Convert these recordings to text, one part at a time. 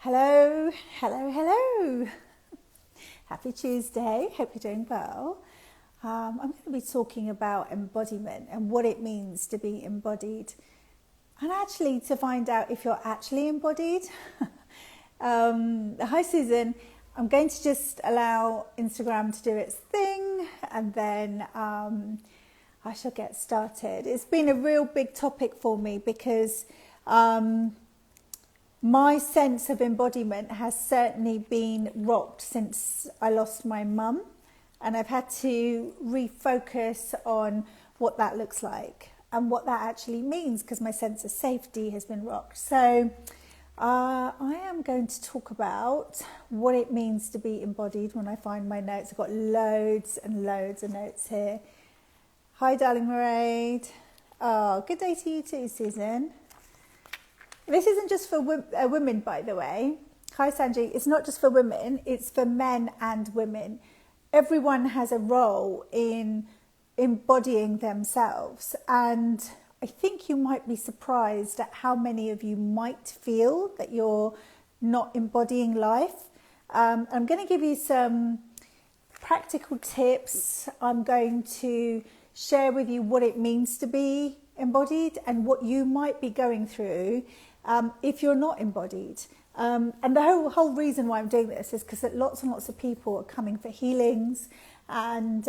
Hello, hello, hello. Happy Tuesday. Hope you're doing well. I'm going to be talking about embodiment and what it means to be embodied, and actually to find out if you're actually embodied. Hi, Susan. I'm going to just allow Instagram to do its thing, and then I shall get started. It's been a real big topic for me because my sense of embodiment has certainly been rocked since I lost my mum, and I've had to refocus on what that looks like and what that actually means, because my sense of safety has been rocked. So I am going to talk about what it means to be embodied when I find my notes. I've got loads and loads of notes here. Hi, darling Mairead. Oh, good day to you too, Susan. This isn't just for women, by the way. Hi, Sanji. It's not just for women. It's for men and women. Everyone has a role in embodying themselves. And I think you might be surprised at how many of you might feel that you're not embodying life. I'm going to give you some practical tips. I'm going to share with you what it means to be embodied and what you might be going through if you're not embodied. And the whole reason why I'm doing this is because lots and lots of people are coming for healings and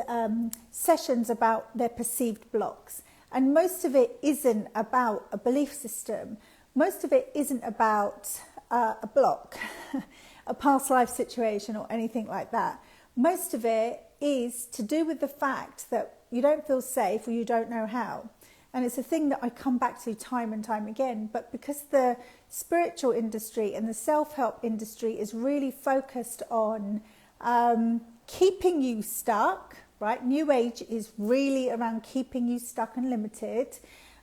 sessions about their perceived blocks. And most of it isn't about a belief system. Most of it isn't about a block, a past life situation or anything like that. Most of it is to do with the fact that you don't feel safe or you don't know how. And it's a thing that I come back to time and time again. But because the spiritual industry and the self-help industry is really focused on keeping you stuck, right? New Age is really around keeping you stuck and limited.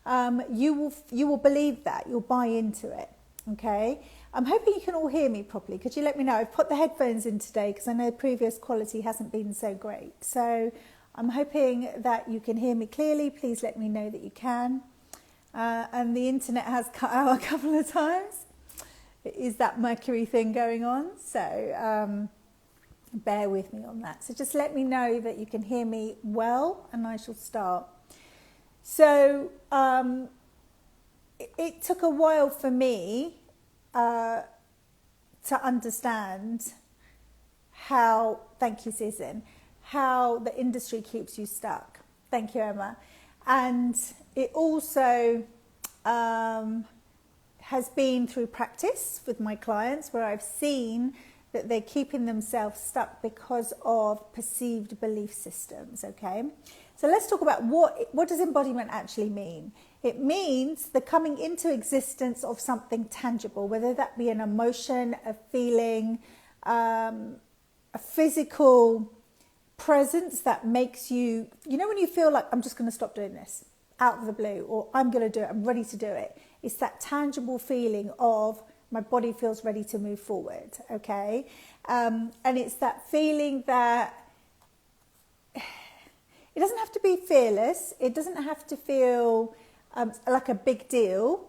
You will believe that. You'll buy into it. Okay. I'm hoping you can all hear me properly. Could you let me know? I've put the headphones in today because I know previous quality hasn't been so great. So I'm hoping that you can hear me clearly. Please let me know that you can. And the internet has cut out a couple of times. It is that Mercury thing going on. So bear with me on that. So just let me know that you can hear me well and I shall start. So it took a while for me to understand how, thank you, Susan, how the industry keeps you stuck. Thank you, Emma. And it also has been through practice with my clients where I've seen that they're keeping themselves stuck because of perceived belief systems, okay? So let's talk about what does embodiment actually mean? It means the coming into existence of something tangible, whether that be an emotion, a feeling, a physical presence that makes you, you know, when you feel like I'm just going to stop doing this out of the blue, or I'm going to do it, I'm ready to do it. It's that tangible feeling of my body feels ready to move forward, okay? And it's that feeling that it doesn't have to be fearless. It doesn't have to feel like a big deal.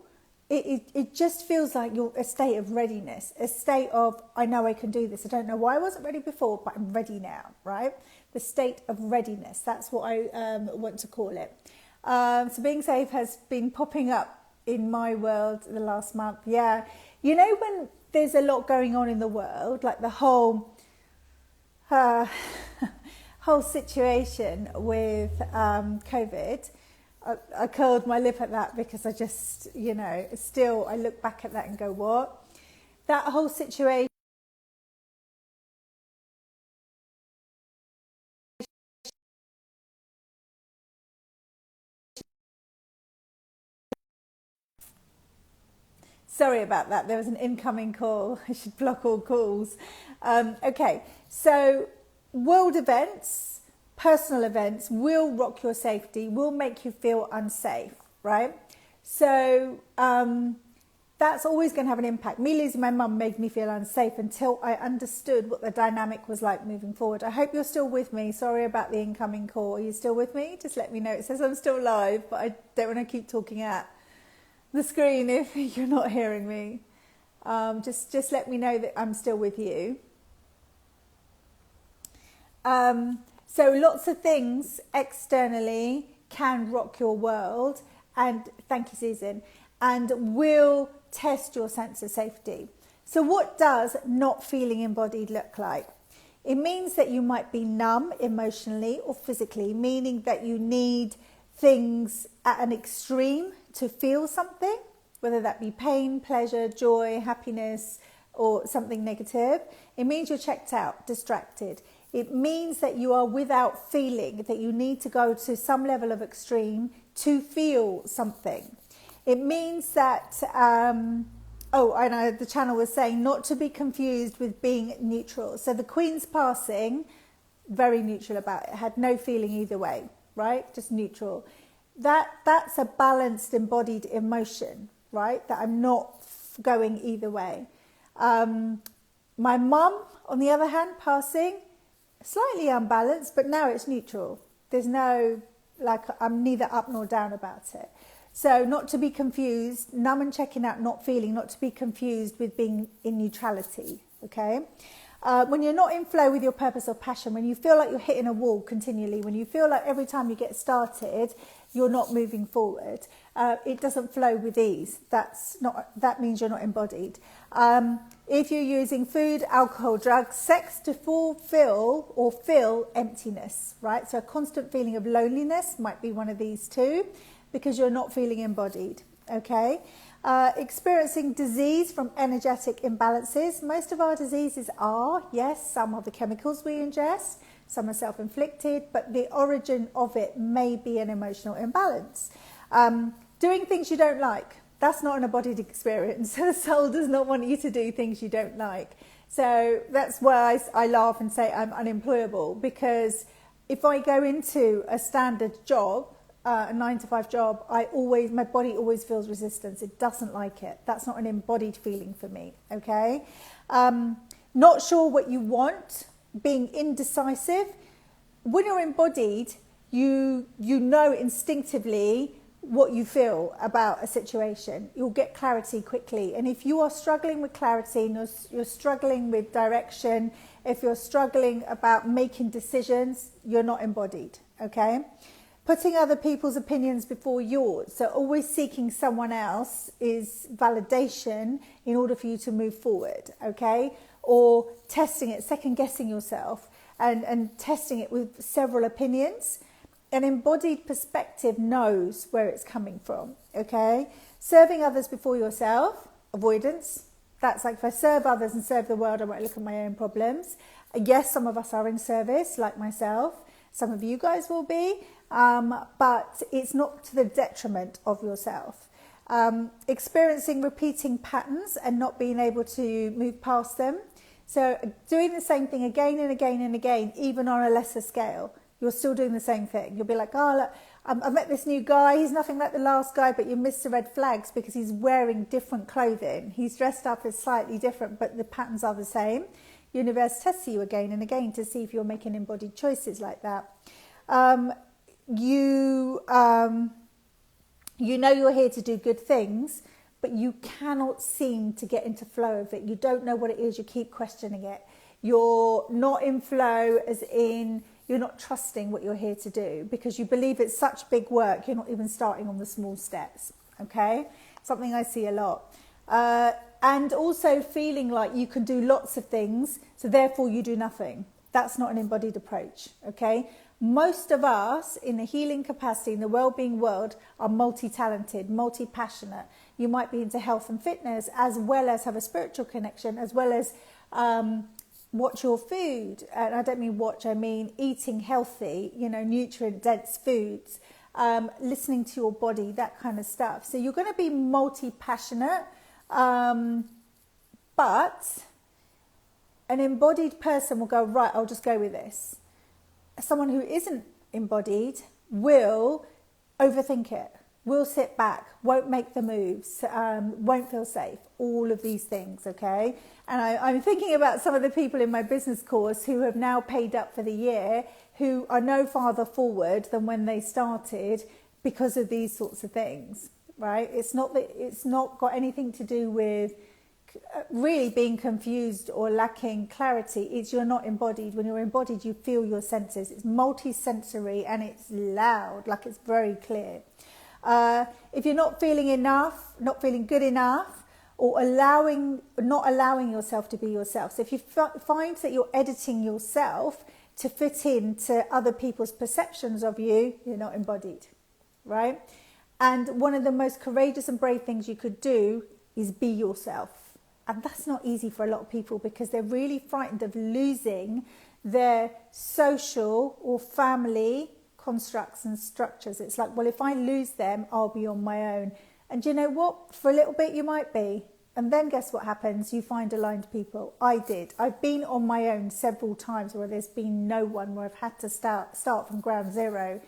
It just feels like you're a state of readiness, a state of, I know I can do this. I don't know why I wasn't ready before, but I'm ready now, right? The state of readiness, that's what I want to call it. So being safe has been popping up in my world the last month. Yeah, you know, when there's a lot going on in the world, like the whole whole situation with COVID, I curled my lip at that because I just, you know, still I look back at that and go, what? That whole situation. Sorry about that. There was an incoming call. I should block all calls. Okay, so world events, personal events will rock your safety, will make you feel unsafe, right? So that's always going to have an impact. Me losing my mum made me feel unsafe until I understood what the dynamic was like moving forward. I hope you're still with me. Sorry about the incoming call. Are you still with me? Just let me know. It says I'm still live, but I don't want to keep talking at the screen if you're not hearing me. Just let me know that I'm still with you. So lots of things externally can rock your world, and thank you, Susan, and will test your sense of safety. So what does not feeling embodied look like? It means that you might be numb emotionally or physically, meaning that you need things at an extreme to feel something, whether that be pain, pleasure, joy, happiness, or something negative. It means you're checked out, distracted. It means that you are without feeling, that you need to go to some level of extreme to feel something. It means that, I know the channel was saying not to be confused with being neutral. So the Queen's passing, very neutral about it, had no feeling either way, right? Just neutral. That's a balanced embodied emotion, right? That I'm not going either way. My mum, on the other hand, passing, slightly unbalanced, but now it's neutral. There's no, I'm neither up nor down about it. So not to be confused, numb and checking out, not feeling, not to be confused with being in neutrality, okay? When you're not in flow with your purpose or passion, when you feel like you're hitting a wall continually, when you feel like every time you get started, you're not moving forward, it doesn't flow with ease. That means you're not embodied. If you're using food, alcohol, drugs, sex to fulfill or fill emptiness, right? So a constant feeling of loneliness might be one of these two, because you're not feeling embodied, okay? Experiencing disease from energetic imbalances. Most of our diseases are, yes, some are the chemicals we ingest, some are self-inflicted, but the origin of it may be an emotional imbalance. Doing things you don't like, that's not an embodied experience. The soul does not want you to do things you don't like. So that's why I laugh and say I'm unemployable, because if I go into a standard job, a 9-to-5 job, my body always feels resistance. It doesn't like it. That's not an embodied feeling for me, okay? Not sure what you want, being indecisive. When you're embodied, you know instinctively what you feel about a situation. You'll get clarity quickly. And if you are struggling with clarity, and you're struggling with direction, if you're struggling about making decisions, you're not embodied, okay? Putting other people's opinions before yours. So always seeking someone else is validation in order for you to move forward, okay? Or testing it, second guessing yourself and testing it with several opinions. An embodied perspective knows where it's coming from, okay? Serving others before yourself, avoidance. That's like, if I serve others and serve the world, I won't look at my own problems. Yes, some of us are in service, like myself. Some of you guys will be, but it's not to the detriment of yourself. Experiencing repeating patterns and not being able to move past them. So doing the same thing again and again and again, even on a lesser scale, you're still doing the same thing. You'll be like, oh, look, I met this new guy. He's nothing like the last guy, but you missed the red flags because he's wearing different clothing. He's dressed up as slightly different, but the patterns are the same. Universe tests you again and again to see if you're making embodied choices like that. You know you're here to do good things, but you cannot seem to get into flow of it. You don't know what it is. You keep questioning it. You're not in flow, as in you're not trusting what you're here to do because you believe it's such big work. You're not even starting on the small steps. Okay, something I see a lot. And also feeling like you can do lots of things, so therefore you do nothing. That's not an embodied approach, okay? Most of us in the healing capacity, in the well-being world, are multi-talented, multi-passionate. You might be into health and fitness, as well as have a spiritual connection, as well as watch your food. And I don't mean watch, I mean eating healthy, nutrient-dense foods, listening to your body, that kind of stuff. So you're going to be multi-passionate, but an embodied person will go, right, I'll just go with this. Someone who isn't embodied will overthink it, will sit back, won't make the moves, won't feel safe, all of these things, okay? And I'm thinking about some of the people in my business course who have now paid up for the year, who are no farther forward than when they started because of these sorts of things, right? It's not got anything to do with really being confused or lacking clarity, it's you're not embodied. When you're embodied, you feel your senses. It's multi-sensory and it's loud, like it's very clear. If you're not feeling enough, not feeling good enough, or not allowing yourself to be yourself. So if you find that you're editing yourself to fit into other people's perceptions of you, you're not embodied, right? And one of the most courageous and brave things you could do is be yourself. And that's not easy for a lot of people because they're really frightened of losing their social or family constructs and structures. It's like, well, if I lose them, I'll be on my own. And you know what? For a little bit, you might be. And then guess what happens? You find aligned people. I did. I've been on my own several times where there's been no one, where I've had to start from ground zero.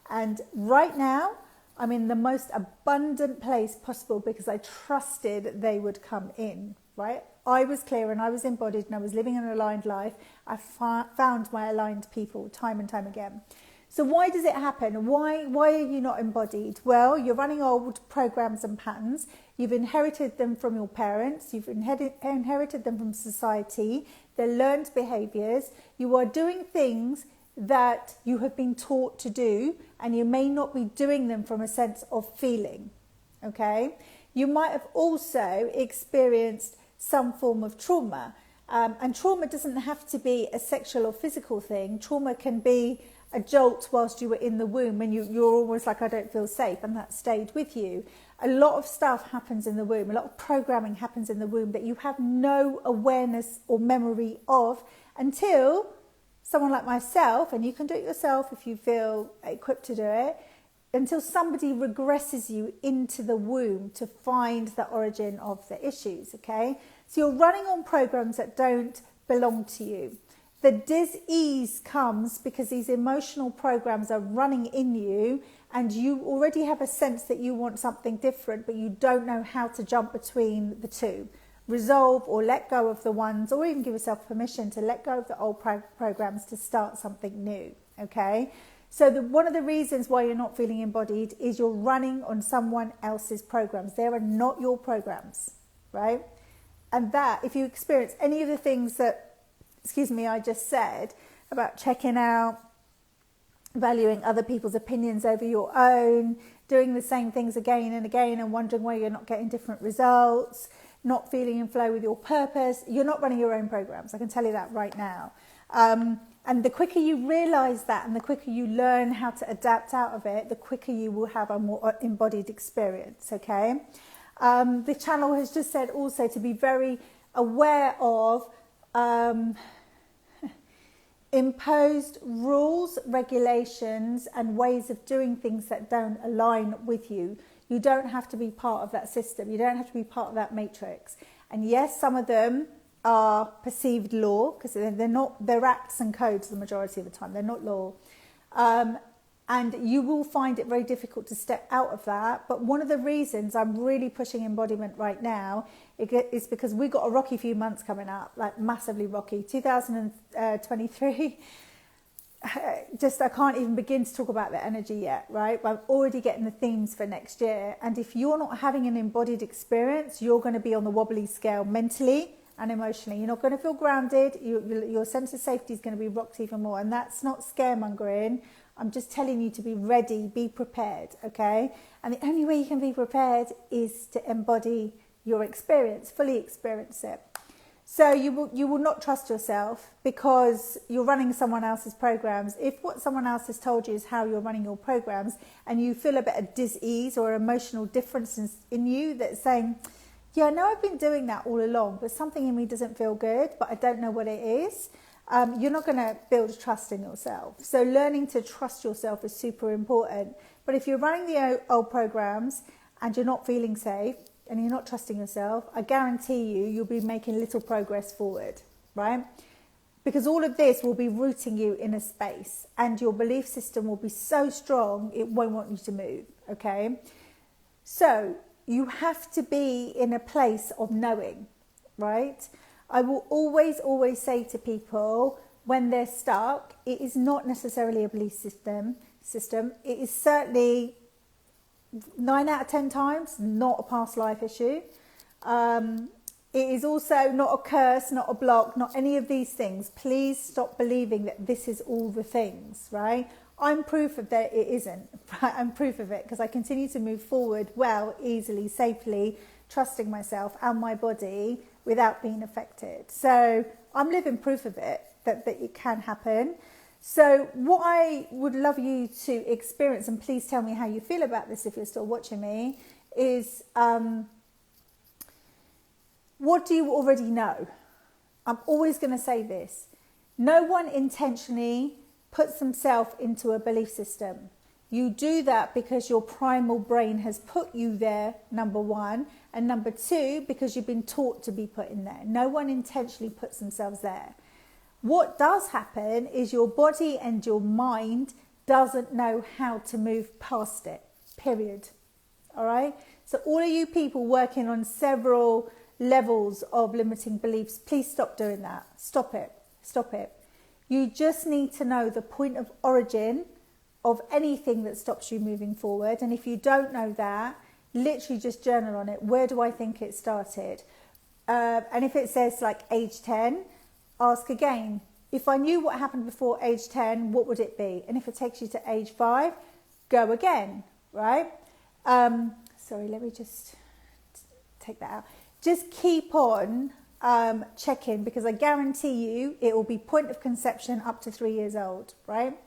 And right now, I'm in the most abundant place possible because I trusted they would come in, right? I was clear and I was embodied and I was living an aligned life. I found my aligned people time and time again. So why does it happen? Why are you not embodied? Well, you're running old programs and patterns. You've inherited them from your parents. You've inherited them from society. They're learned behaviors. You are doing things that you have been taught to do, and you may not be doing them from a sense of feeling, okay? You might have also experienced some form of trauma. And trauma doesn't have to be a sexual or physical thing. Trauma can be a jolt whilst you were in the womb and you're almost like, I don't feel safe, and that stayed with you. A lot of stuff happens in the womb. A lot of programming happens in the womb that you have no awareness or memory of until someone like myself, and you can do it yourself if you feel equipped to do it, until somebody regresses you into the womb to find the origin of the issues, okay? So you're running on programs that don't belong to you. The dis-ease comes because these emotional programs are running in you and you already have a sense that you want something different, but you don't know how to jump between the two. Resolve or let go of the ones, or even give yourself permission to let go of the old programs to start something new, okay? So one of the reasons why you're not feeling embodied is you're running on someone else's programs. They are not your programs, right? And that, if you experience any of the things that, I just said about checking out, valuing other people's opinions over your own, doing the same things again and again and wondering why you're not getting different results, not feeling in flow with your purpose, you're not running your own programs. I can tell you that right now. And the quicker you realize that and the quicker you learn how to adapt out of it, the quicker you will have a more embodied experience, okay? The channel has just said also to be very aware of imposed rules, regulations, and ways of doing things that don't align with you. You don't have to be part of that system. You don't have to be part of that matrix. And yes, some of them are perceived law because they're acts and codes the majority of the time. They're not law. And you will find it very difficult to step out of that. But one of the reasons I'm really pushing embodiment right now is because we've got a rocky few months coming up, like massively rocky. 2023, I can't even begin to talk about the energy yet, right? But I'm already getting the themes for next year. And if you're not having an embodied experience, you're going to be on the wobbly scale mentally and emotionally. You're not going to feel grounded. Your sense of safety is going to be rocked even more. And that's not scaremongering. I'm just telling you to be ready, be prepared, okay? And the only way you can be prepared is to embody your experience, fully experience it. So you will not trust yourself because you're running someone else's programs. If what someone else has told you is how you're running your programs and you feel a bit of dis-ease or emotional difference in you that's saying, yeah, I know I've been doing that all along, but something in me doesn't feel good, but I don't know what it is. You're not going to build trust in yourself. So learning to trust yourself is super important. But if you're running the old programs and you're not feeling safe and you're not trusting yourself, I guarantee you'll be making little progress forward, right? Because all of this will be rooting you in a space and your belief system will be so strong it won't want you to move, okay? So you have to be in a place of knowing, right? I will always say to people when they're stuck, it is not necessarily a belief system. It is certainly 9 out of 10 times not a past life issue. It is also not a curse, not a block, not any of these things. Please stop believing that this is all the things, right? I'm proof of that it isn't. Right? I'm proof of it because I continue to move forward well, easily, safely, trusting myself and my body without being affected. So I'm living proof of it, that it can happen. So what I would love you to experience, and please tell me how you feel about this if you're still watching me, is what do you already know? I'm always going to say this. No one intentionally puts themselves into a belief system. You do that because your primal brain has put you there, number one, and number two, because you've been taught to be put in there. No one intentionally puts themselves there. What does happen is your body and your mind doesn't know how to move past it, period. All right? So all of you people working on several levels of limiting beliefs, please stop doing that. Stop it. Stop it. You just need to know the point of origin of anything that stops you moving forward. And if you don't know that, literally just journal on it. Where do I think it started? And if it says like age 10, ask again. If I knew what happened before age 10, what would it be? And if it takes you to age 5, go again, right? Sorry, let me just take that out. Just keep on checking, because I guarantee you it will be point of conception up to 3 years old, right?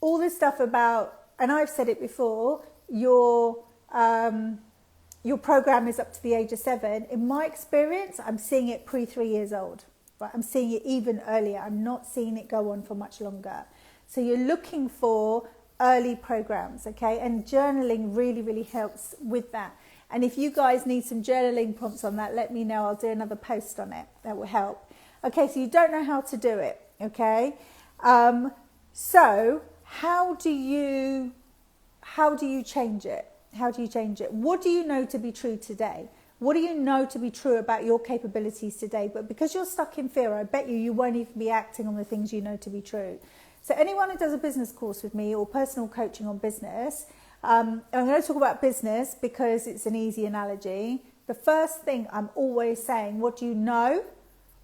All this stuff about, and I've said it before, your program is up to the age of 7. In my experience, I'm seeing it pre 3 years old. Right? I'm seeing it even earlier. I'm not seeing it go on for much longer. So you're looking for early programs, okay? And journaling really, really helps with that. And if you guys need some journaling prompts on that, let me know. I'll do another post on it. That will help. Okay, so you don't know how to do it, okay? So how do you change it? How do you change it? What do you know to be true today? What do you know to be true about your capabilities today? But because you're stuck in fear, I bet you won't even be acting on the things you know to be true. So anyone who does a business course with me or personal coaching on business, I'm going to talk about business because it's an easy analogy. The first thing I'm always saying, what do you know?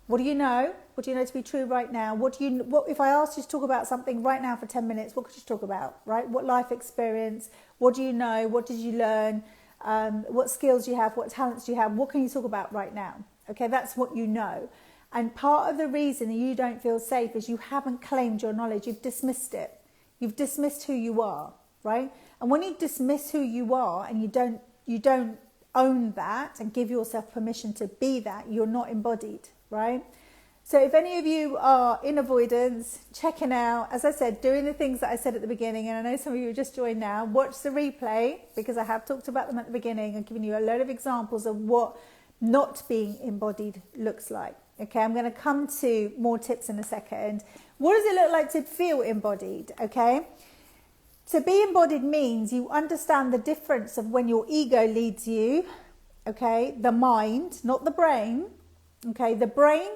What do you know? What do you know to be true right now? What if I asked you to talk about something right now for 10 minutes, what could you talk about, right? What life experience? What do you know? What did you learn? What skills you have? What talents do you have? What can you talk about right now? Okay, that's what you know. And part of the reason that you don't feel safe is you haven't claimed your knowledge. You've dismissed it. You've dismissed who you are, right? And when you dismiss who you are and you don't own that and give yourself permission to be that, you're not embodied, right? So if any of you are in avoidance, checking out, as I said, doing the things that I said at the beginning, and I know some of you have just joined now, watch the replay because I have talked about them at the beginning and given you a load of examples of what not being embodied looks like. Okay, I'm going to come to more tips in a second. What does it look like to feel embodied? Okay. To be embodied means you understand the difference of when your ego leads you, okay, the mind, not the brain, okay, the brain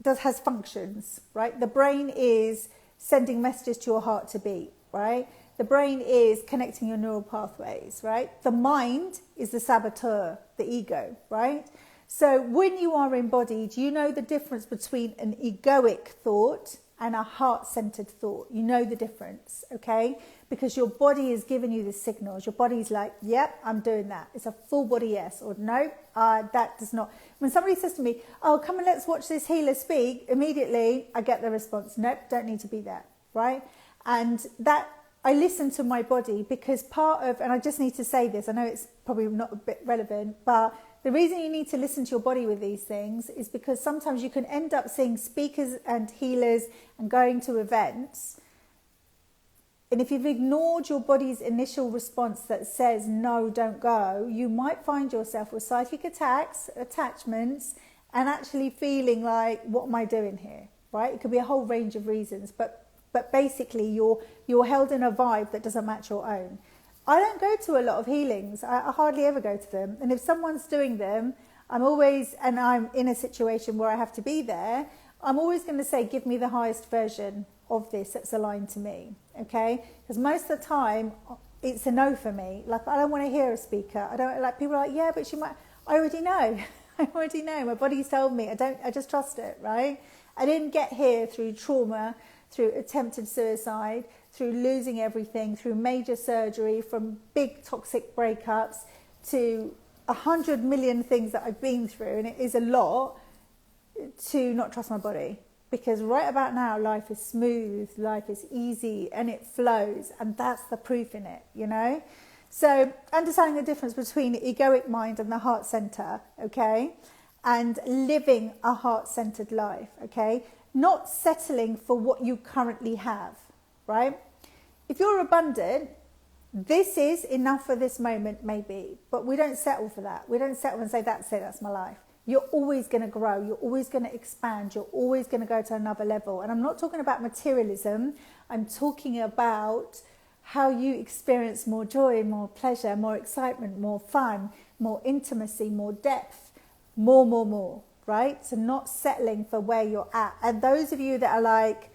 has functions, right? The brain is sending messages to your heart to beat, right? The brain is connecting your neural pathways, right? The mind is the saboteur, the ego, right? So when you are embodied, you know the difference between an egoic thought and a heart-centered thought. You know the difference, okay? Because your body is giving you the signals. Your body's like, yep, I'm doing that. It's a full body yes, or no, that does not. When somebody says to me, oh, come and let's watch this healer speak, immediately I get the response, nope, don't need to be there, right? And that, I listen to my body because part of, and I just need to say this, I know it's probably not a bit relevant, but the reason you need to listen to your body with these things is because sometimes you can end up seeing speakers and healers and going to events. And if you've ignored your body's initial response that says, no, don't go, you might find yourself with psychic attacks, attachments, and actually feeling like, what am I doing here, right? It could be a whole range of reasons, but basically you're held in a vibe that doesn't match your own. I don't go to a lot of healings. I hardly ever go to them. And if someone's doing them, I'm in a situation where I have to be there, I'm always going to say, give me the highest version of this that's aligned to me, okay? Because most of the time, it's a no for me. Like, I don't want to hear a speaker. I don't, like, people are like, yeah, but she might, I already know. I already know. My body's told me. I just trust it, right? I didn't get here through trauma, through attempted suicide, through losing everything, through major surgery, from big toxic breakups to 100 million things that I've been through, and it is a lot, to not trust my body. Because right about now, life is smooth, life is easy, and it flows, and that's the proof in it, you know? So understanding the difference between the egoic mind and the heart center, okay? And living a heart-centered life, okay? Not settling for what you currently have, right? If you're abundant, this is enough for this moment, maybe, but we don't settle for that. We don't settle and say, that's it, that's my life. You're always going to grow. You're always going to expand. You're always going to go to another level. And I'm not talking about materialism. I'm talking about how you experience more joy, more pleasure, more excitement, more fun, more intimacy, more depth, more, right? So not settling for where you're at. And those of you that are like,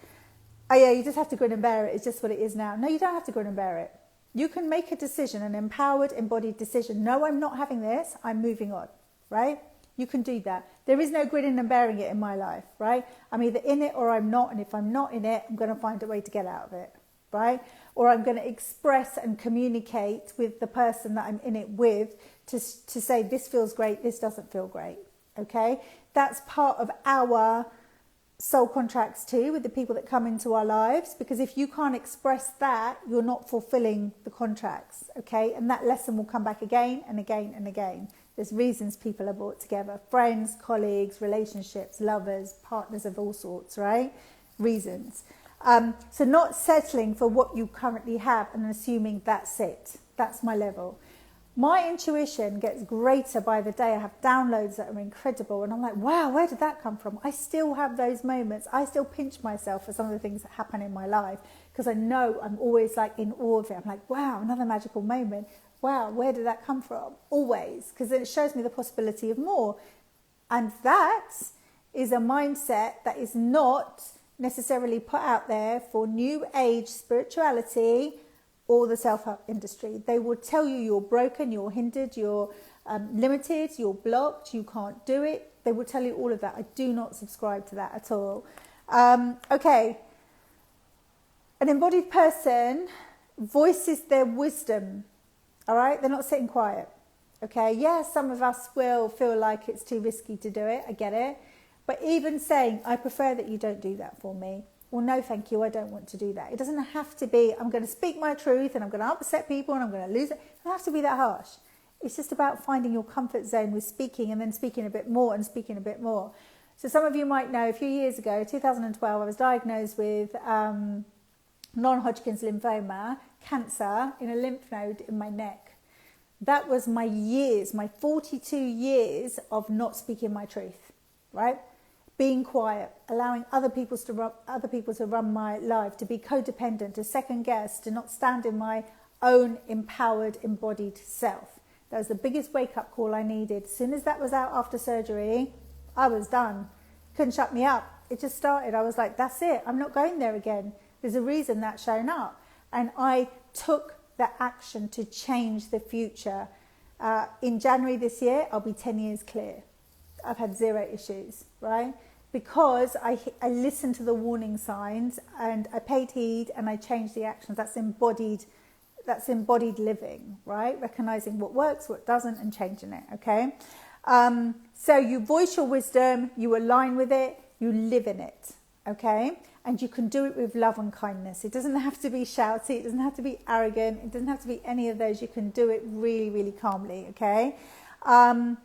oh yeah, you just have to grin and bear it. It's just what it is now. No, you don't have to grin and bear it. You can make a decision, an empowered, embodied decision. No, I'm not having this. I'm moving on, right? You can do that. There is no grinning and bearing it in my life, right? I'm either in it or I'm not. And if I'm not in it, I'm going to find a way to get out of it, right? Or I'm going to express and communicate with the person that I'm in it with to say, this feels great, this doesn't feel great, okay? That's part of our soul contracts too, with the people that come into our lives, because if you can't express that, you're not fulfilling the contracts, okay? And that lesson will come back again and again and again. There's reasons people are brought together: friends, colleagues, relationships, lovers, partners of all sorts, right? Reasons. So not settling for what you currently have and assuming that's it. That's my level. My intuition gets greater by the day. I have downloads that are incredible. And I'm like, wow, where did that come from? I still have those moments. I still pinch myself for some of the things that happen in my life, because I know I'm always like in awe of it. I'm like, wow, another magical moment. Wow, where did that come from? Always, because it shows me the possibility of more. And that is a mindset that is not necessarily put out there for new age spirituality or the self-help industry. They will tell you you're broken, you're hindered, you're limited, you're blocked, you can't do it. They will tell you all of that. I do not subscribe to that at all. Okay. An embodied person voices their wisdom. All right? They're not sitting quiet. Okay? Yes, some of us will feel like it's too risky to do it. I get it. But even saying, I prefer that you don't do that for me. Well, no, thank you. I don't want to do that. It doesn't have to be, I'm going to speak my truth and I'm going to upset people and I'm going to lose it. It doesn't have to be that harsh. It's just about finding your comfort zone with speaking and then speaking a bit more and speaking a bit more. So some of you might know, a few years ago, 2012, I was diagnosed with non-Hodgkin's lymphoma, cancer in a lymph node in my neck. That was my years, my 42 years of not speaking my truth, right? Being quiet, allowing other people to run my life, to be codependent, to second guess, to not stand in my own empowered, embodied self. That was the biggest wake-up call I needed. As soon as that was out after surgery, I was done. Couldn't shut me up. It just started. I was like, that's it. I'm not going there again. There's a reason that's shown up. And I took the action to change the future. In January this year, I'll be 10 years clear. I've had zero issues, right? Because I listened to the warning signs and I paid heed and I changed the actions. That's embodied living, right? Recognizing what works, what doesn't, and changing it, okay? So you voice your wisdom, you align with it, you live in it, okay? And you can do it with love and kindness. It doesn't have to be shouty, it doesn't have to be arrogant, it doesn't have to be any of those. You can do it really, really calmly, okay? An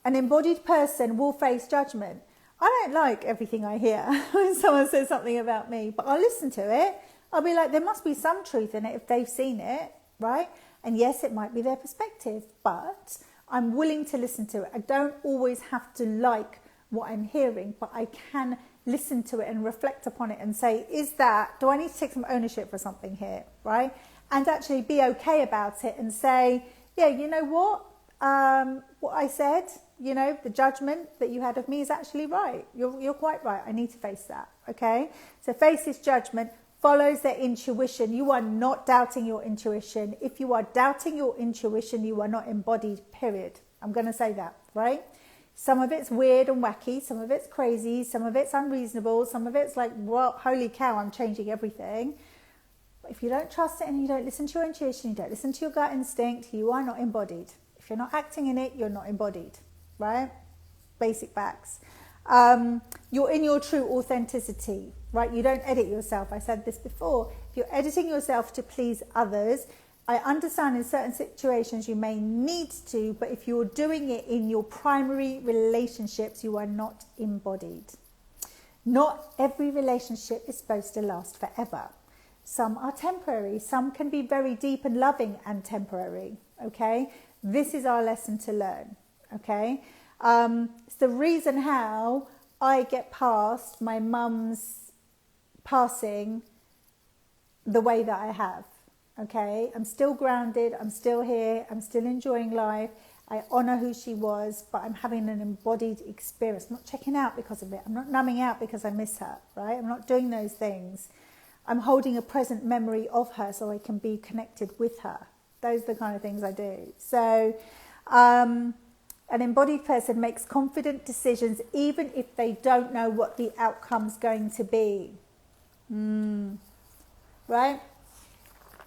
embodied person will face judgment. I don't like everything I hear when someone says something about me, but I'll listen to it. I'll be like, there must be some truth in it if they've seen it, right? And yes, it might be their perspective, but I'm willing to listen to it. I don't always have to like what I'm hearing, but I can listen to it and reflect upon it and say, do I need to take some ownership for something here, right? And actually be okay about it and say, yeah, you know what? What I said, you know, the judgment that you had of me is actually right. You're quite right. I need to face that, okay? So face this judgment, follows their intuition. You are not doubting your intuition. If you are doubting your intuition, you are not embodied, period. I'm going to say that, right? Some of it's weird and wacky, some of it's crazy, some of it's unreasonable, some of it's like, well, holy cow, I'm changing everything. But if you don't trust it and you don't listen to your intuition, you don't listen to your gut instinct, you are not embodied. If you're not acting in it, you're not embodied, right? Basic facts. You're in your true authenticity, right? You don't edit yourself. I said this before. If you're editing yourself to please others, I understand in certain situations you may need to, but if you're doing it in your primary relationships, you are not embodied. Not every relationship is supposed to last forever. Some are temporary. Some can be very deep and loving and temporary, okay? This is our lesson to learn, okay? It's the reason how I get past my mum's passing the way that I have. Okay, I'm still grounded, I'm still here, I'm still enjoying life, I honour who she was, but I'm having an embodied experience. I'm not checking out because of it, I'm not numbing out because I miss her, right? I'm not doing those things. I'm holding a present memory of her so I can be connected with her. Those are the kind of things I do. So, an embodied person makes confident decisions even if they don't know what the outcome's going to be. Right?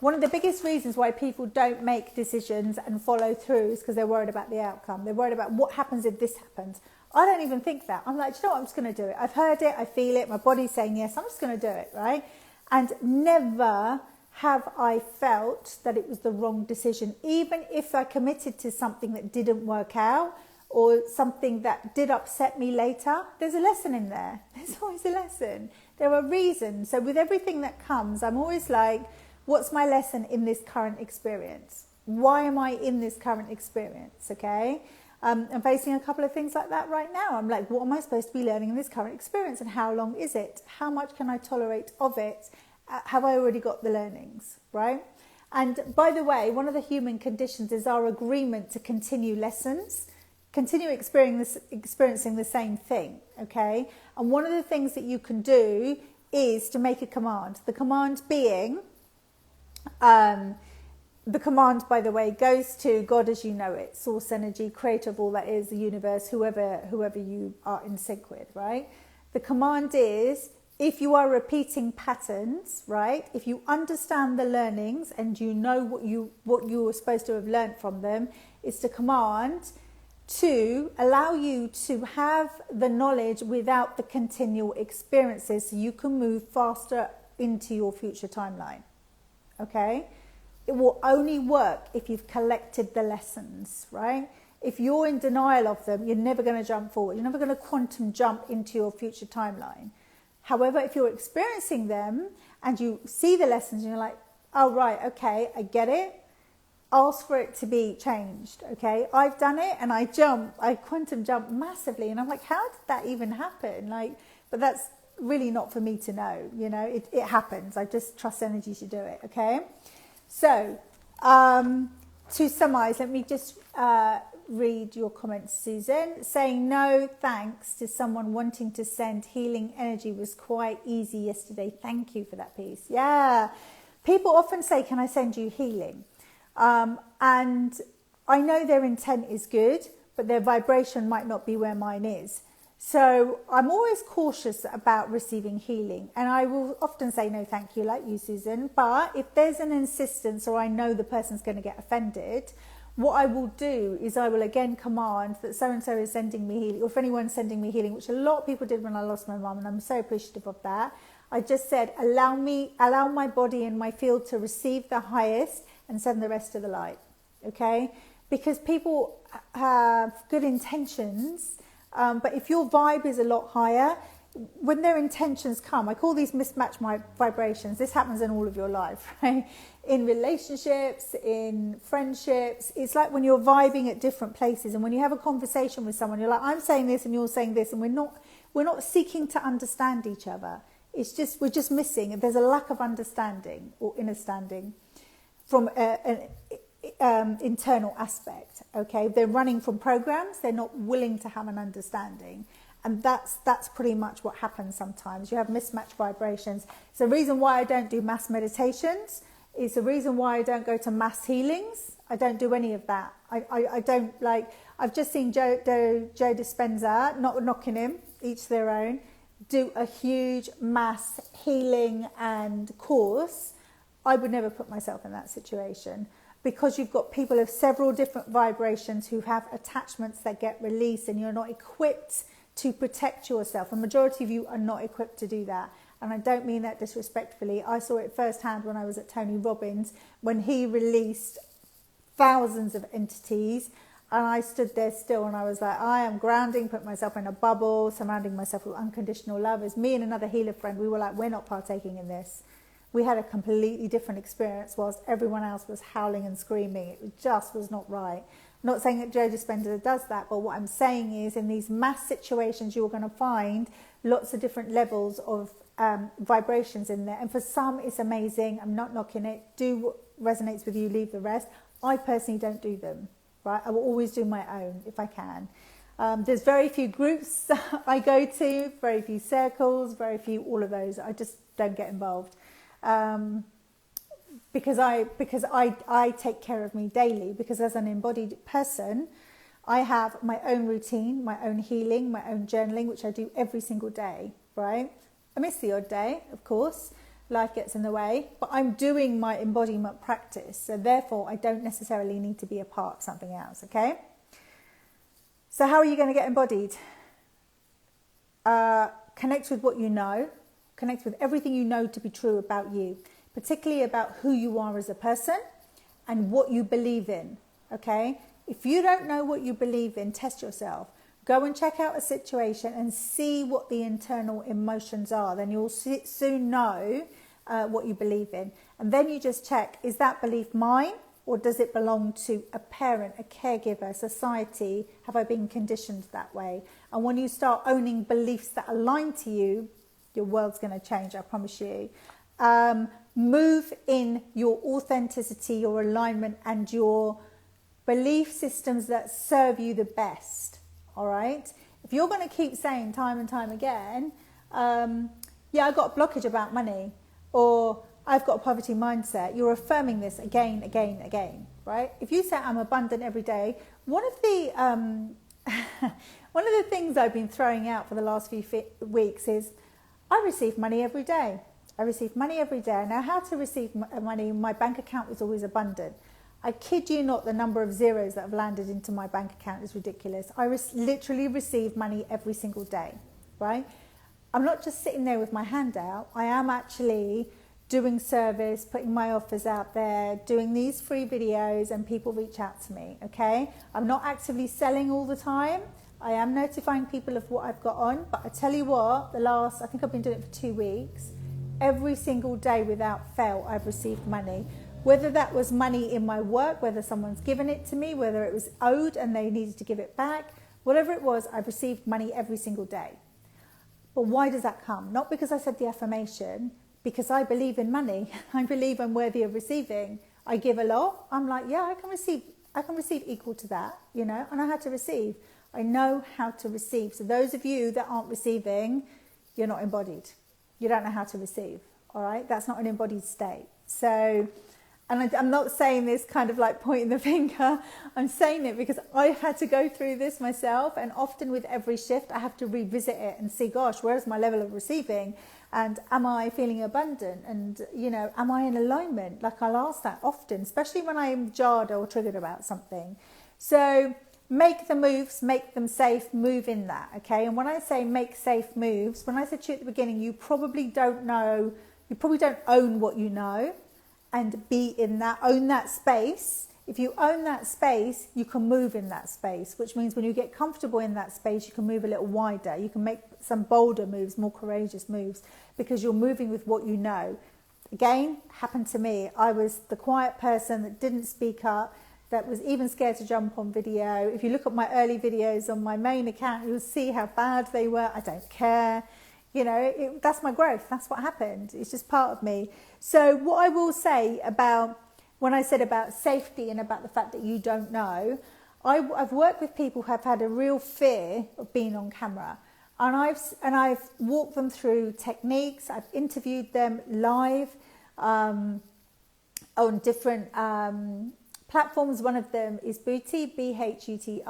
One of the biggest reasons why people don't make decisions and follow through is because they're worried about the outcome. They're worried about what happens if this happens. I don't even think that. I'm like, do you know what? I'm just going to do it. I've heard it. I feel it. My body's saying yes. I'm just going to do it, right? And never have I felt that it was the wrong decision. Even if I committed to something that didn't work out or something that did upset me later, there's a lesson in there. There's always a lesson. There are reasons. So with everything that comes, I'm always like, what's my lesson in this current experience? Why am I in this current experience? Okay. I'm facing a couple of things like that right now. I'm like, what am I supposed to be learning in this current experience? And how long is it? How much can I tolerate of it? Have I already got the learnings? Right. And by the way, one of the human conditions is our agreement to continue lessons, continue experiencing the same thing. Okay. And one of the things that you can do is to make a command. The command being, the command, by the way, goes to God as you know it, source energy, creator of all that is, the universe, whoever you are in sync with, right? The command is, if you are repeating patterns, right? If you understand the learnings and you know what you were supposed to have learned from them, it's the command to allow you to have the knowledge without the continual experiences so you can move faster into your future timeline. Okay, it will only work if you've collected the lessons, right? If you're in denial of them, you're never going to jump forward. You're never going to quantum jump into your future timeline. However, if you're experiencing them and you see the lessons and you're like, oh, right, okay, I get it. Ask for it to be changed, okay? I've done it and I quantum jump massively. And I'm like, how did that even happen? But that's really not for me to know, it happens. I just trust energy to do it, okay? So, to summarize, let me just read your comments, Susan. Saying no thanks to someone wanting to send healing energy was quite easy yesterday. Thank you for that piece. Yeah. People often say, can I send you healing? And I know their intent is good, but their vibration might not be where mine is. So I'm always cautious about receiving healing, and I will often say no thank you, like you, Susan. But if there's an insistence or I know the person's going to get offended, what I will do is I will again command that so-and-so is sending me healing, or if anyone's sending me healing, which a lot of people did when I lost my mum, and I'm so appreciative of that. I just said, allow my body and my field to receive the highest and send the rest to the light, okay? Because people have good intentions, but if your vibe is a lot higher, when their intentions come, I call these mismatch vibrations. This happens in all of your life, right? In relationships, in friendships. It's like when you're vibing at different places, and when you have a conversation with someone, you're like, I'm saying this and you're saying this, and we're not seeking to understand each other. It's just, we're just missing. There's a lack of understanding or understanding from an internal aspect, okay? They're running from programs. They're not willing to have an understanding. And that's pretty much what happens sometimes. You have mismatched vibrations. It's the reason why I don't do mass meditations. It's the reason why I don't go to mass healings. I don't do any of that. I don't like, I've just seen Joe Dispenza, not knocking him, each their own, do a huge mass healing and course. I would never put myself in that situation, because you've got people of several different vibrations who have attachments that get released, and you're not equipped to protect yourself. A majority of you are not equipped to do that. And I don't mean that disrespectfully. I saw it firsthand when I was at Tony Robbins, when he released thousands of entities, and I stood there still and I was like, I am grounding, put myself in a bubble, surrounding myself with unconditional love. As me and another healer friend, we were like, we're not partaking in this. We had a completely different experience whilst everyone else was howling and screaming. It just was not right. I'm not saying that Joe Dispenza does that, but what I'm saying is, in these mass situations, you're going to find lots of different levels of vibrations in there. And for some, it's amazing. I'm not knocking it. Do what resonates with you, leave the rest. I personally don't do them, right? I will always do my own if I can. There's very few groups I go to, very few circles, very few, all of those. I just don't get involved. Because I take care of me daily, because as an embodied person, I have my own routine, my own healing, my own journaling, which I do every single day, right? I miss the odd day, of course, life gets in the way, but I'm doing my embodiment practice, so therefore I don't necessarily need to be a part of something else, okay? So how are you going to get embodied? Connect with what you know, connect with everything you know to be true about you, particularly about who you are as a person and what you believe in, okay? If you don't know what you believe in, test yourself. Go and check out a situation and see what the internal emotions are. Then you'll soon know what you believe in. And then you just check, is that belief mine, or does it belong to a parent, a caregiver, society? Have I been conditioned that way? And when you start owning beliefs that align to you, your world's going to change, I promise you. Move in your authenticity, your alignment, and your belief systems that serve you the best. All right. If you're going to keep saying time and time again, yeah, I've got a blockage about money, or I've got a poverty mindset, you're affirming this again, right? If you say I'm abundant every day, one of the things I've been throwing out for the last few weeks is, I receive money every day. I receive money every day. I know how to receive money. My bank account was always abundant. I kid you not, the number of zeros that have landed into my bank account is ridiculous. I literally receive money every single day, right? I'm not just sitting there with my hand out. I am actually doing service, putting my offers out there, doing these free videos, and people reach out to me, okay? I'm not actively selling all the time. I am notifying people of what I've got on, but I tell you what, I think I've been doing it for 2 weeks. Every single day without fail, I've received money. Whether that was money in my work, whether someone's given it to me, whether it was owed and they needed to give it back, whatever it was, I've received money every single day. But why does that come? Not because I said the affirmation, because I believe in money. I believe I'm worthy of receiving. I give a lot. I'm like, yeah, I can receive equal to that, you know. I know how to receive. I know how to receive. So those of you that aren't receiving, you're not embodied. You don't know how to receive, all right? That's not an embodied state. So, and I'm not saying this kind of like pointing the finger. I'm saying it because I've had to go through this myself, and often with every shift, I have to revisit it and see, gosh, where's my level of receiving? And am I feeling abundant? And, you know, am I in alignment? Like, I'll ask that often, especially when I'm jarred or triggered about something. So make the moves, make them safe, move in that, okay? And when I say make safe moves, when I said to you at the beginning, you probably don't own what you know, and be in that, own that space. If you own that space, you can move in that space, which means when you get comfortable in that space, you can move a little wider. You can make some bolder moves, more courageous moves, because you're moving with what you know. Again, happened to me. I was the quiet person that didn't speak up, that was even scared to jump on video. If you look at my early videos on my main account, you'll see how bad they were. I don't care. You know, that's my growth. That's what happened. It's just part of me. So what I will say about, when I said about safety and about the fact that you don't know, I've worked with people who have had a real fear of being on camera. And I've walked them through techniques. I've interviewed them live on different platforms. One of them is Bhuti, Bhuti,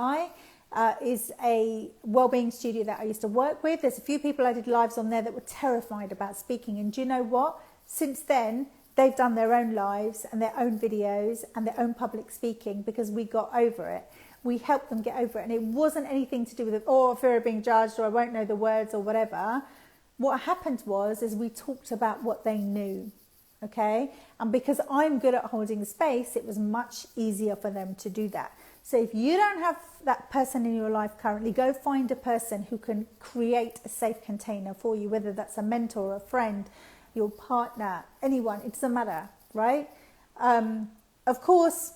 is a wellbeing studio that I used to work with. There's a few people I did lives on there that were terrified about speaking. And do you know what? Since then, they've done their own lives and their own videos and their own public speaking because we got over it. We helped them get over it. And it wasn't anything to do with, fear of being judged, or I won't know the words or whatever. What happened is we talked about what they knew. Okay. And because I'm good at holding space, it was much easier for them to do that. So if you don't have that person in your life currently, go find a person who can create a safe container for you, whether that's a mentor, a friend, your partner, anyone, it doesn't matter, right? Of course,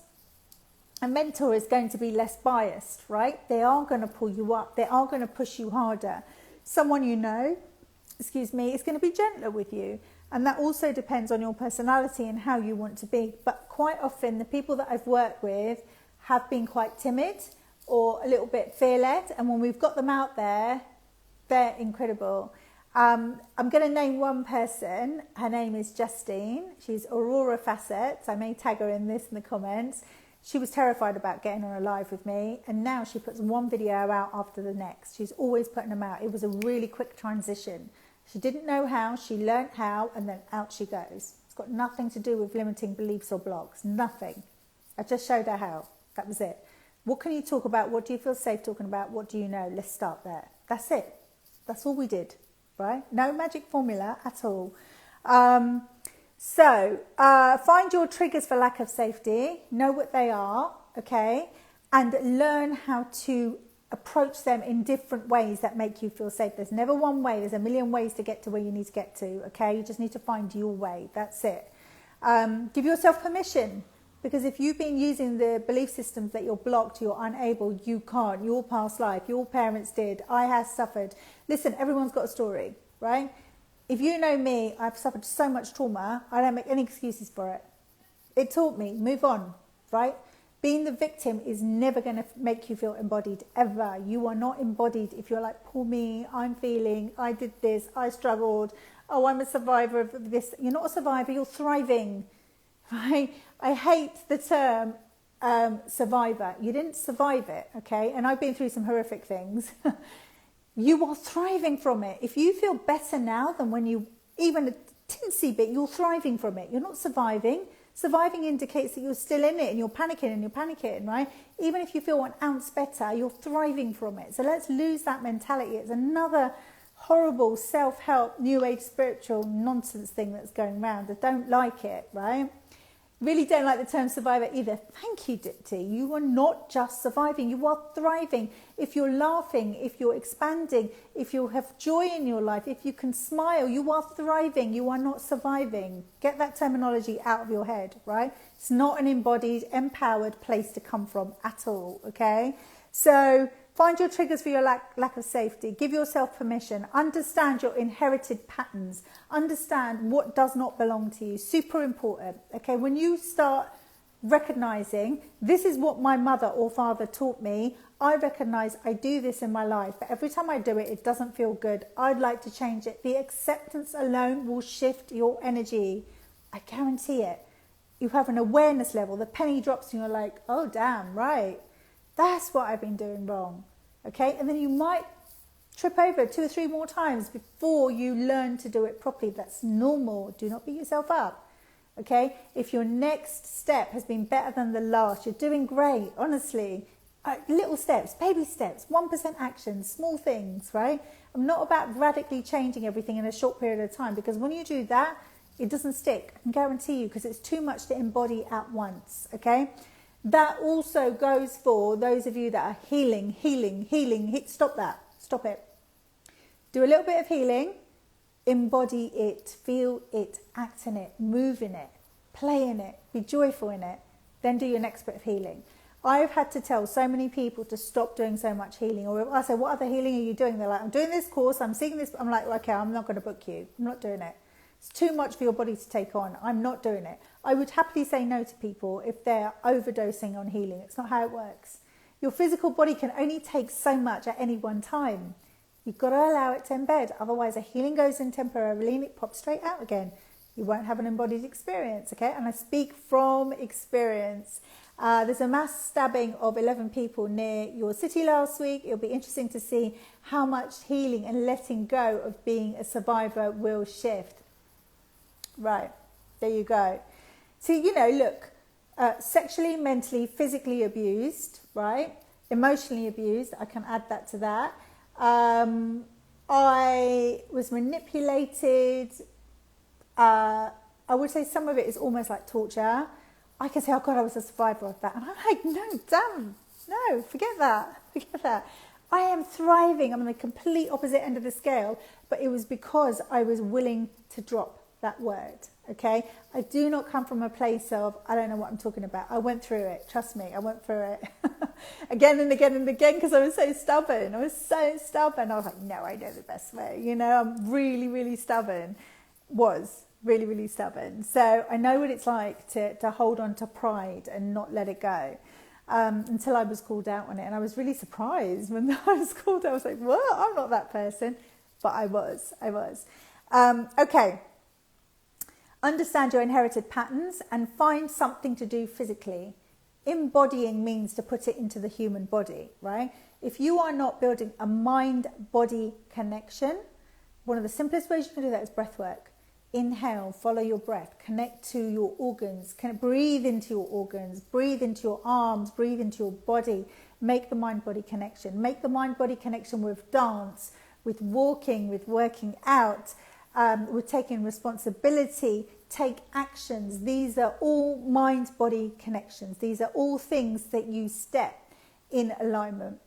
a mentor is going to be less biased, right? They are going to pull you up. They are going to push you harder. Someone you know, is going to be gentler with you. And that also depends on your personality and how you want to be. But quite often, the people that I've worked with have been quite timid or a little bit fear-led. And when we've got them out there, they're incredible. I'm going to name one person. Her name is Justine. She's Aurora Facets. I may tag her in the comments. She was terrified about getting on a live with me. And now she puts one video out after the next. She's always putting them out. It was a really quick transition. She didn't know how, she learnt how, and then out she goes. It's got nothing to do with limiting beliefs or blocks, nothing. I just showed her how, that was it. What can you talk about? What do you feel safe talking about? What do you know? Let's start there. That's it. That's all we did, right? No magic formula at all. Find your triggers for lack of safety, know what they are, okay? And learn how to approach them in different ways that make you feel safe. There's never one way. There's a million ways to get to where you need to get to, okay? You just need to find your way. That's it. Give yourself permission, because if you've been using the belief systems that you're blocked, you're unable, you can't, your past life, your parents did, I have suffered. Listen, everyone's got a story, right? If you know me, I've suffered so much trauma, I don't make any excuses for it. It taught me, move on, right? Being the victim is never going to make you feel embodied, ever. You are not embodied if you're like, poor me, I'm feeling, I did this, I struggled, oh, I'm a survivor of this. You're not a survivor, you're thriving, right? I hate the term survivor. You didn't survive it, okay? And I've been through some horrific things. You are thriving from it. If you feel better now than when you, even a tinsy bit, you're thriving from it. You're not surviving. Surviving indicates that you're still in it and you're panicking, right? Even if you feel an ounce better, you're thriving from it. So let's lose that mentality. It's another horrible self-help, new age spiritual nonsense thing that's going around. I don't like it, right? Really don't like the term survivor either. Thank you, Dipti. You are not just surviving, you are thriving. If you're laughing, if you're expanding, if you have joy in your life, if you can smile, you are thriving, you are not surviving. Get that terminology out of your head, right? It's not an embodied, empowered place to come from at all, okay? So find your triggers for your lack of safety. Give yourself permission. Understand your inherited patterns. Understand what does not belong to you. Super important. Okay, when you start recognizing this is what my mother or father taught me, I recognize I do this in my life, but every time I do it, it doesn't feel good. I'd like to change it. The acceptance alone will shift your energy. I guarantee it. You have an awareness level. The penny drops and you're like, oh, damn, right. That's what I've been doing wrong, okay? And then you might trip over 2 or 3 more times before you learn to do it properly. That's normal. Do not beat yourself up, okay? If your next step has been better than the last, you're doing great, honestly. Little steps, baby steps, 1% action, small things, right? I'm not about radically changing everything in a short period of time, because when you do that, it doesn't stick, I can guarantee you, because it's too much to embody at once, okay? That also goes for those of you that are healing. Stop that. Stop it. Do a little bit of healing. Embody it. Feel it. Act in it. Move in it. Play in it. Be joyful in it. Then do your next bit of healing. I've had to tell so many people to stop doing so much healing. Or I say, what other healing are you doing? They're like, I'm doing this course. I'm seeing this. I'm like, okay, I'm not going to book you. I'm not doing it. It's too much for your body to take on. I'm not doing it. I would happily say no to people if they're overdosing on healing. It's not how it works. Your physical body can only take so much at any one time. You've got to allow it to embed. Otherwise, a healing goes in temporarily and it pops straight out again. You won't have an embodied experience, okay? And I speak from experience. There's a mass stabbing of 11 people near your city last week. It'll be interesting to see how much healing and letting go of being a survivor will shift. Right, there you go. So, look, sexually, mentally, physically abused, right? Emotionally abused, I can add that to that. I was manipulated. I would say some of it is almost like torture. I can say, oh God, I was a survivor of that. And I'm like, no, damn, no, forget that. I am thriving. I'm on the complete opposite end of the scale, but it was because I was willing to drop that word, okay? I do not come from a place of, I don't know what I'm talking about. I went through it. Trust me, I went through it again and again and again because I was so stubborn. I was like, no, I know the best way. I'm really, really stubborn. Really, really stubborn. So I know what it's like to hold on to pride and not let it go until I was called out on it. And I was really surprised when I was called out. I was like, what? I'm not that person. But I was. Okay. Understand your inherited patterns and find something to do physically. Embodying means to put it into the human body, right? If you are not building a mind-body connection, one of the simplest ways you can do that is breath work. Inhale, follow your breath, connect to your organs, breathe into your organs, breathe into your arms, breathe into your body. Make the mind-body connection. Make the mind-body connection with dance, with walking, with working out, with taking responsibility, take actions. These are all mind-body connections. These are all things that you step in alignment.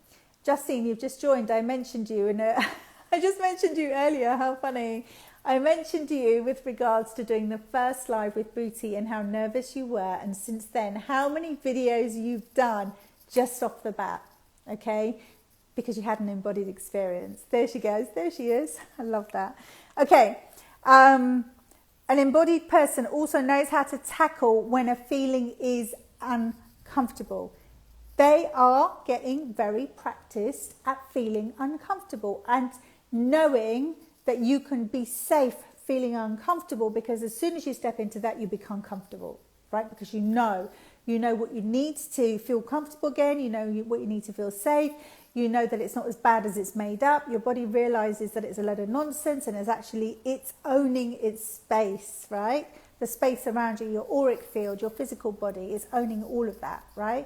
Justine, you've just joined. I mentioned you, and I just mentioned you earlier. How funny. I mentioned you with regards to doing the first live with Booty and how nervous you were, and since then, how many videos you've done just off the bat, okay? Because you had an embodied experience. There she goes. There she is. I love that. Okay. An embodied person also knows how to tackle when a feeling is uncomfortable. They are getting very practiced at feeling uncomfortable and knowing that you can be safe feeling uncomfortable, because as soon as you step into that, you become comfortable, right? Because you know what you need to feel comfortable again. You know what you need to feel safe. You know that it's not as bad as it's made up. Your body realizes that it's a load of nonsense and it's owning its space, right? The space around you, your auric field, your physical body is owning all of that, right?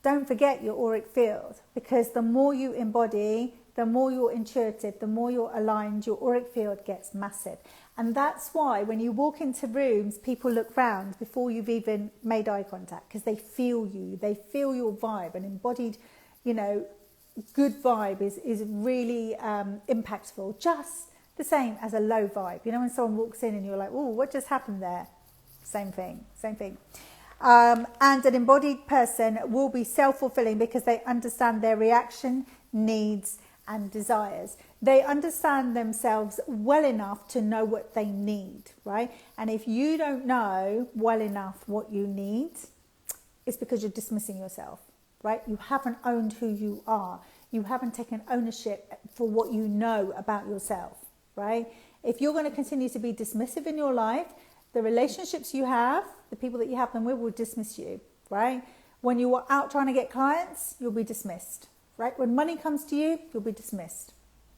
Don't forget your auric field, because the more you embody, the more you're intuitive, the more you're aligned, your auric field gets massive. And that's why when you walk into rooms, people look round before you've even made eye contact, because they feel you, they feel your vibe. An embodied, good vibe is really impactful, just the same as a low vibe. When someone walks in and you're like, oh, what just happened there? Same thing. And an embodied person will be self-fulfilling because they understand their reaction, needs, and desires. They understand themselves well enough to know what they need, right? And if you don't know well enough what you need, it's because you're dismissing yourself, right? You haven't owned who you are. You haven't taken ownership for what you know about yourself, right? If you're going to continue to be dismissive in your life, the relationships you have, the people that you have them with will dismiss you, right? When you are out trying to get clients, you'll be dismissed. Right? When money comes to you, you'll be dismissed,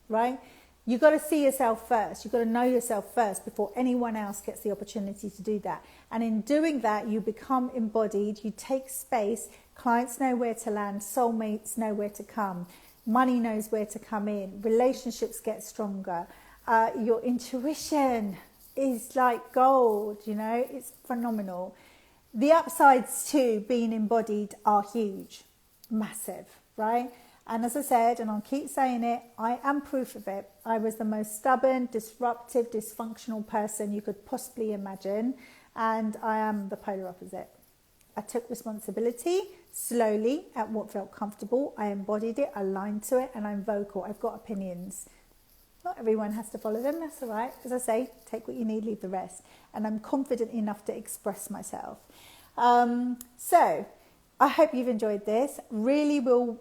right? You've got to see yourself first. You've got to know yourself first before anyone else gets the opportunity to do that. And in doing that, you become embodied. You take space. Clients know where to land. Soulmates know where to come. Money knows where to come in. Relationships get stronger. Your intuition is like gold, it's phenomenal. The upsides to being embodied are huge, massive, right? And as I said, and I'll keep saying it, I am proof of it. I was the most stubborn, disruptive, dysfunctional person you could possibly imagine. And I am the polar opposite. I took responsibility slowly at what felt comfortable. I embodied it, aligned to it, and I'm vocal. I've got opinions. Not everyone has to follow them, that's all right. As I say, take what you need, leave the rest. And I'm confident enough to express myself. So I hope you've enjoyed this. Really will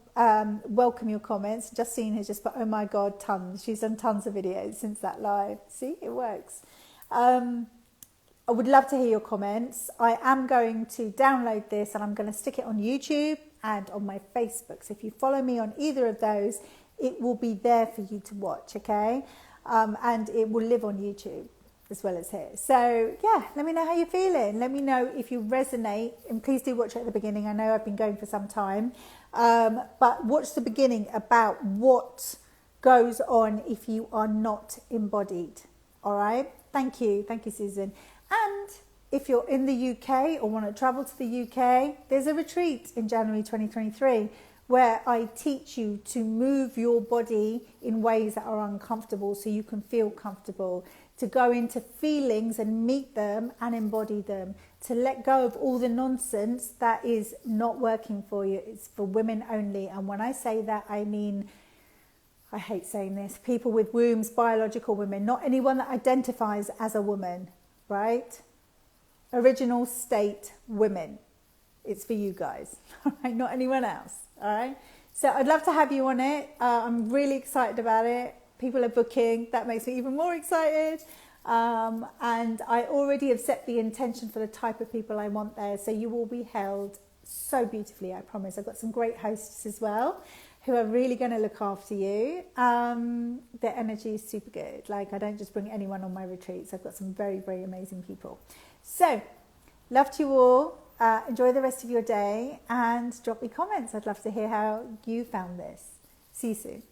welcome your comments. Justine has just put, oh my God, tons. She's done tons of videos since that live. See, it works. I would love to hear your comments. I am going to download this and I'm going to stick it on YouTube and on my Facebook. So if you follow me on either of those, it will be there for you to watch, okay? And it will live on YouTube as well as here. So yeah, let me know how you're feeling. Let me know if you resonate, and please do watch it at the beginning. I know I've been going for some time, but watch the beginning about what goes on if you are not embodied. All right. Thank you, Susan. And if you're in the UK or want to travel to the UK, there's a retreat in January 2023 where I teach you to move your body in ways that are uncomfortable so you can feel comfortable, to go into feelings and meet them and embody them, to let go of all the nonsense that is not working for you. It's for women only. And when I say that, I mean, I hate saying this, people with wombs, biological women, not anyone that identifies as a woman, right? Original state women. It's for you guys, all right? Not anyone else, all right? So I'd love to have you on it. I'm really excited about it. People are booking. That makes me even more excited. And I already have set the intention for the type of people I want there. So you will be held so beautifully, I promise. I've got some great hosts as well who are really going to look after you. Their energy is super good. Like, I don't just bring anyone on my retreats. I've got some very, very amazing people. So, love to you all. Enjoy the rest of your day and drop me comments. I'd love to hear how you found this. See you soon.